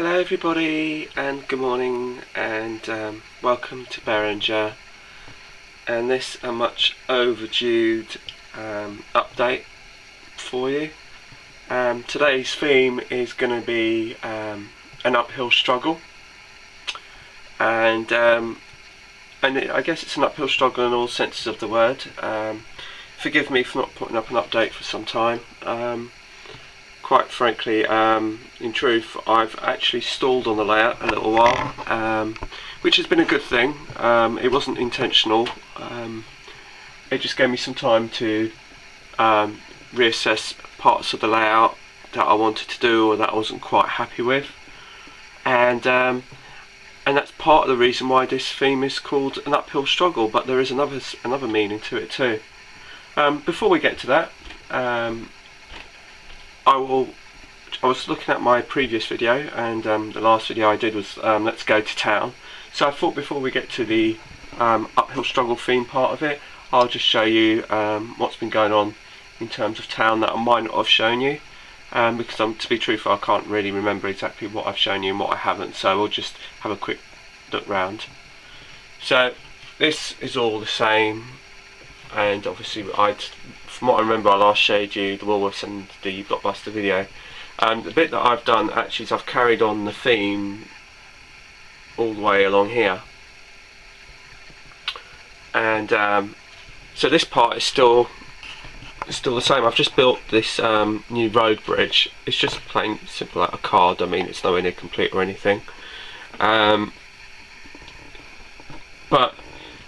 Hello everybody, and good morning, and welcome to Berringer, and this a much overdue update for you. Today's theme is going to be an uphill struggle, and I guess it's an uphill struggle in all senses of the word. Forgive me for not putting up an update for some time. Quite frankly, in truth, I've actually stalled on the layout a little while, which has been a good thing. It wasn't intentional. It just gave me some time to reassess parts of the layout that I wanted to do or that I wasn't quite happy with, and that's part of the reason why this theme is called an uphill struggle. But there is another meaning to it too. Before we get to that, I was looking at my previous video, and the last video I did was let's go to town. So I thought before we get to the uphill struggle theme part of it, I'll just show you what's been going on in terms of town that I might not have shown you, because to be truthful, I can't really remember exactly what I've shown you and what I haven't, so we'll just have a quick look round. So this is all the same, and obviously from what I remember, I last showed you the Woolworths and the Blockbuster video. The bit that I've done actually is I've carried on the theme all the way along here, and so this part is still the same. I've just built this new road bridge. It's just plain simple, like a card. I mean, it's nowhere near complete or anything, but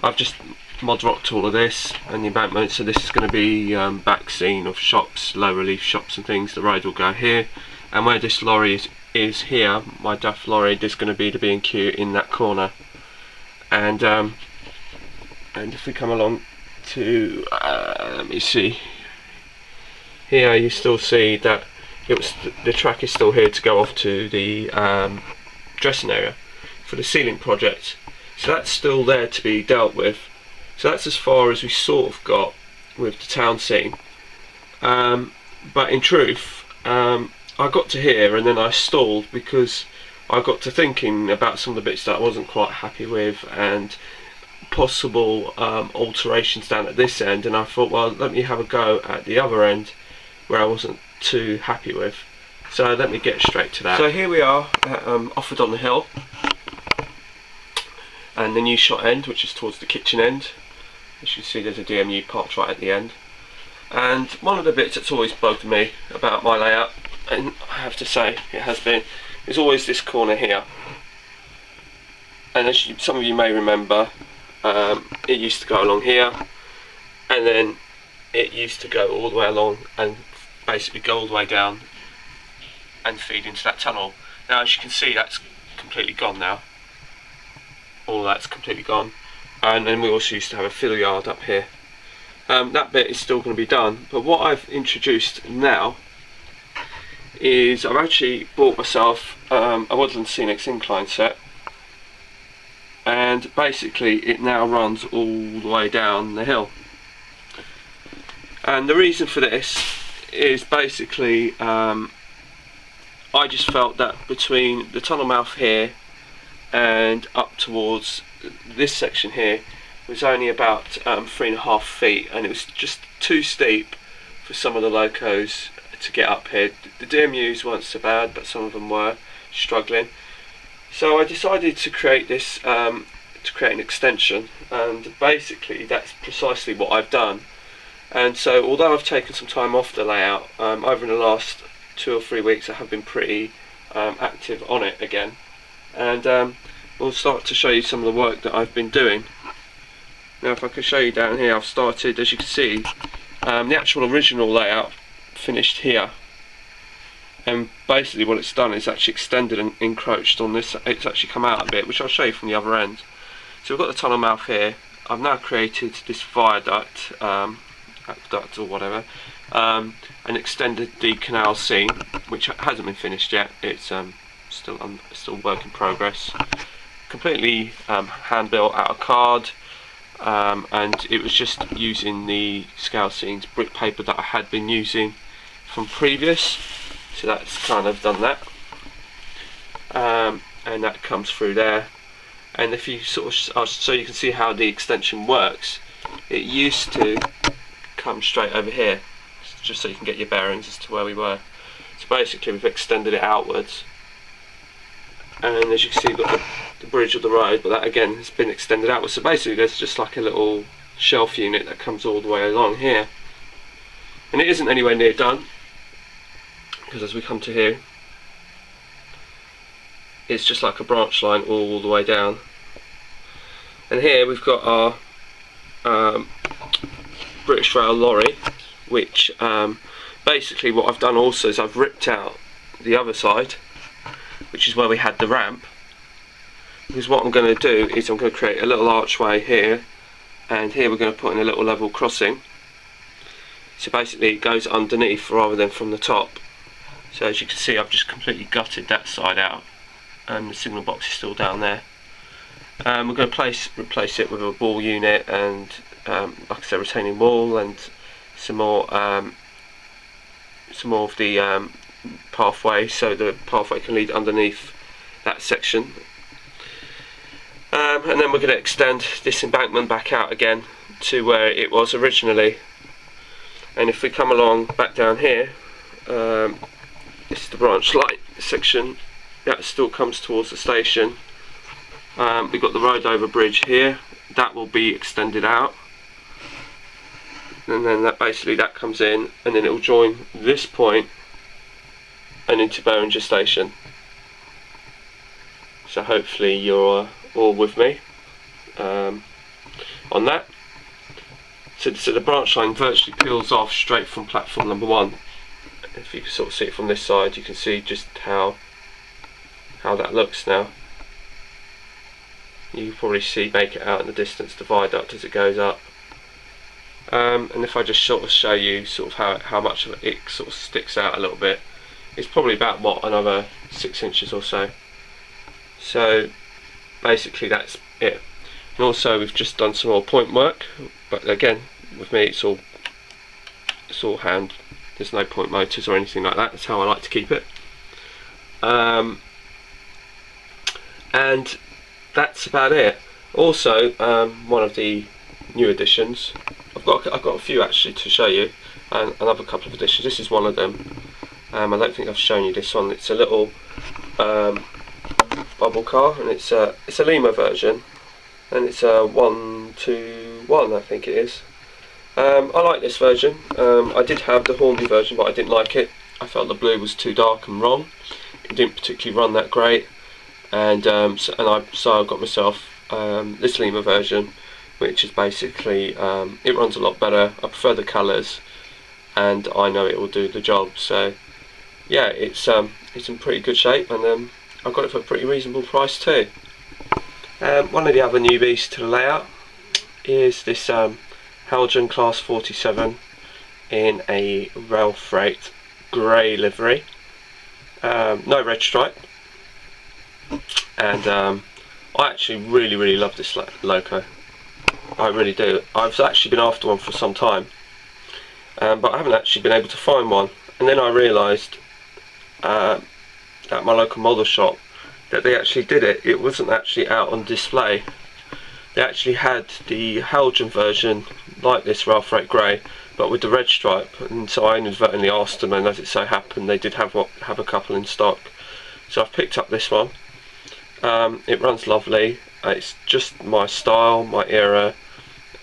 I've just mod rocked all of this and the embankment, so this is going to be back scene of shops, low relief shops and things. The road will go here, and where this lorry is here, my DAF lorry, there's going to be the B&Q in that corner, and if we come along to let me see here, you still see that the track is still here to go off to the dressing area for the ceiling project, so that's still there to be dealt with. So that's as far as we sort of got with the town scene. But in truth, I got to here and then I stalled because I got to thinking about some of the bits that I wasn't quite happy with and possible alterations down at this end, and I thought, well, let me have a go at the other end where I wasn't too happy with. So let me get straight to that. So here we are at Offord on the Hill, and the new shot end, which is towards the kitchen end. As you can see, there's a DMU parked right at the end, and one of the bits that's always bugged me about my layout, and I have to say it has been, is always this corner here. And as some of you may remember, it used to go along here, and then it used to go all the way along and basically go all the way down and feed into that tunnel. Now, as you can see, that's completely gone now. All that's completely gone. And then we also used to have a fill yard up here. That bit is still going to be done, but what I've introduced now is I've actually bought myself a Woodland Scenics incline set, and basically it now runs all the way down the hill. And the reason for this is basically I just felt that between the tunnel mouth here and up towards this section here was only about 3.5 feet, and it was just too steep for some of the locos to get up here. The DMUs weren't so bad, but some of them were struggling. So I decided to create this, to create an extension, and basically that's precisely what I've done. And so although I've taken some time off the layout, over in the last 2 or 3 weeks I have been pretty active on it again, and we'll start to show you some of the work that I've been doing. Now, if I can show you down here, I've started, as you can see, the actual original layout finished here, and basically what it's done is actually extended and encroached on this. It's actually come out a bit, which I'll show you from the other end. So we've got the tunnel mouth here. I've now created this viaduct, aqueduct or whatever, and extended the canal scene, which hasn't been finished yet. It's still work in progress. Completely hand built out of card, and it was just using the scale scenes brick paper that I had been using from previous, so that's kind of done that. and that comes through there. And if you sort of, so you can see how the extension works, it used to come straight over here, just so you can get your bearings as to where we were. So basically we've extended it outwards, and as you can see we've got the bridge of the road, but that again has been extended outwards. So basically there's just like a little shelf unit that comes all the way along here, and it isn't anywhere near done, because as we come to here, it's just like a branch line all the way down. And here we've got our British Rail lorry, which basically what I've done also is I've ripped out the other side, which is where we had the ramp, because what I'm going to do is I'm going to create a little archway here, and here we're going to put in a little level crossing. So basically it goes underneath rather than from the top. So as you can see, I've just completely gutted that side out, and the signal box is still down there. We're going to replace it with a ball unit and like I said, retaining wall, and some more of the pathway, so the pathway can lead underneath that section. And then we're going to extend this embankment back out again to where it was originally. And if we come along back down here, this is the branch line section that still comes towards the station. We've got the road over bridge here, that will be extended out, and then that basically that comes in, and then it will join this point and into Berringer station. So hopefully you're all with me on that. So the branch line virtually peels off straight from platform number 1. If you can sort of see it from this side, you can see just how that looks now. You can probably make it out in the distance, the viaduct as it goes up. And if I just sort of show you sort of how much of it sort of sticks out a little bit, it's probably about what, another 6 inches or so. So basically that's it. And also we've just done some more point work, but again with me it's all hand. There's no point motors or anything like that. That's how I like to keep it. And that's about it. Also, one of the new additions, I've got a few actually to show you, and another couple of additions. This is one of them. I don't think I've shown you this one. It's a little bubble car, and it's a Lima version, and it's a 121, I think it is. I like this version. I did have the Hornby version, but I didn't like it. I felt the blue was too dark and wrong. It didn't particularly run that great, and so I got myself this Lima version, which is basically it runs a lot better. I prefer the colours, and I know it will do the job. So yeah, it's in pretty good shape, and I got it for a pretty reasonable price too. One of the other newbies to the layout is this Haljan Class 47 in a rail freight grey livery, no red stripe, and I actually really love this loco. I really do. I've actually been after one for some time, but I haven't actually been able to find one, and then I realised at my local model shop that they actually did it. It wasn't actually out on display. They actually had the Haljan version like this rail freight grey, but with the red stripe, and so I inadvertently asked them, and as it so happened they did have a couple in stock. So I've picked up this one. It runs lovely. It's just my style, my era,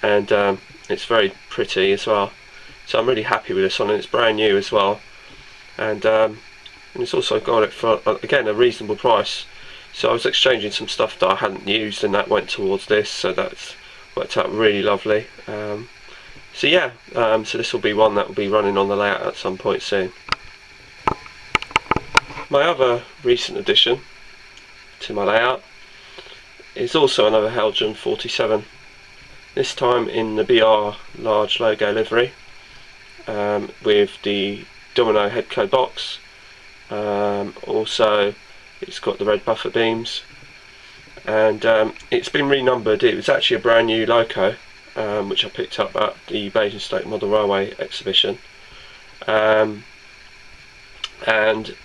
and it's very pretty as well. So I'm really happy with this one, and it's brand new as well. And it's also got it for again a reasonable price. So I was exchanging some stuff that I hadn't used, and that went towards this, so that's worked out really lovely. So yeah, so this will be one that will be running on the layout at some point soon. My other recent addition to my layout is also another Haljan 47, this time in the BR large logo livery, with the Domino headco box. Also it's got the red buffer beams, and it's been renumbered. It was actually a brand new loco, which I picked up at the Basingstoke Model Railway exhibition, and and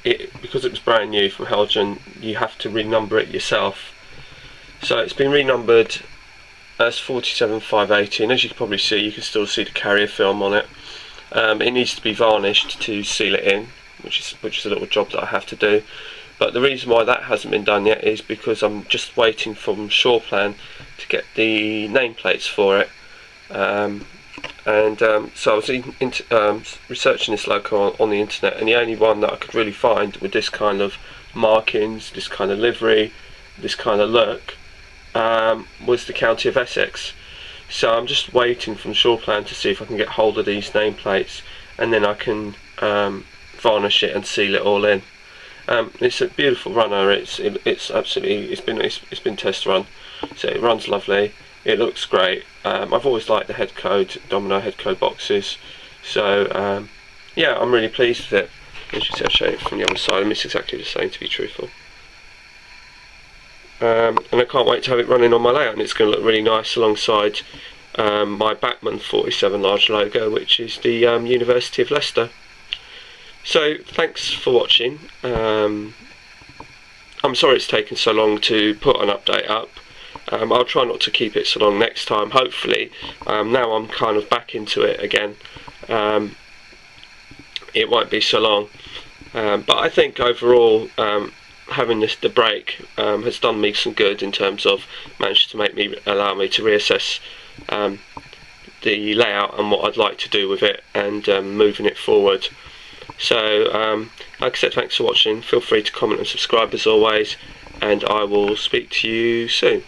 because it was brand new from Helgen, you have to renumber it yourself. So it's been renumbered as 47580, and as you can probably see, you can still see the carrier film on it. It needs to be varnished to seal it in, which is a little job that I have to do. But the reason why that hasn't been done yet is because I'm just waiting from Shoreplan to get the nameplates for it. So I was researching this loco on the internet, and the only one that I could really find with this kind of markings, this kind of livery, this kind of look, was the County of Essex. So I'm just waiting from Shoreplan to see if I can get hold of these nameplates, and then I can varnish it and seal it all in. It's a beautiful runner. It's been test run, so it runs lovely. It looks great. I've always liked the head code, Domino head code boxes. So yeah, I'm really pleased with it. As you see, I'll show it from the other side, and it's exactly the same, to be truthful. And I can't wait to have it running on my layout, and it's going to look really nice alongside my Bachmann 47 large logo, which is the University of Leicester. So thanks for watching. I'm sorry it's taken so long to put an update up. I'll try not to keep it so long next time, hopefully. Now I'm kind of back into it again. It won't be so long. But I think overall, having the break has done me some good in terms of managed to allow me to reassess the layout and what I'd like to do with it, and moving it forward. So like I said, thanks for watching. Feel free to comment and subscribe as always, and I will speak to you soon.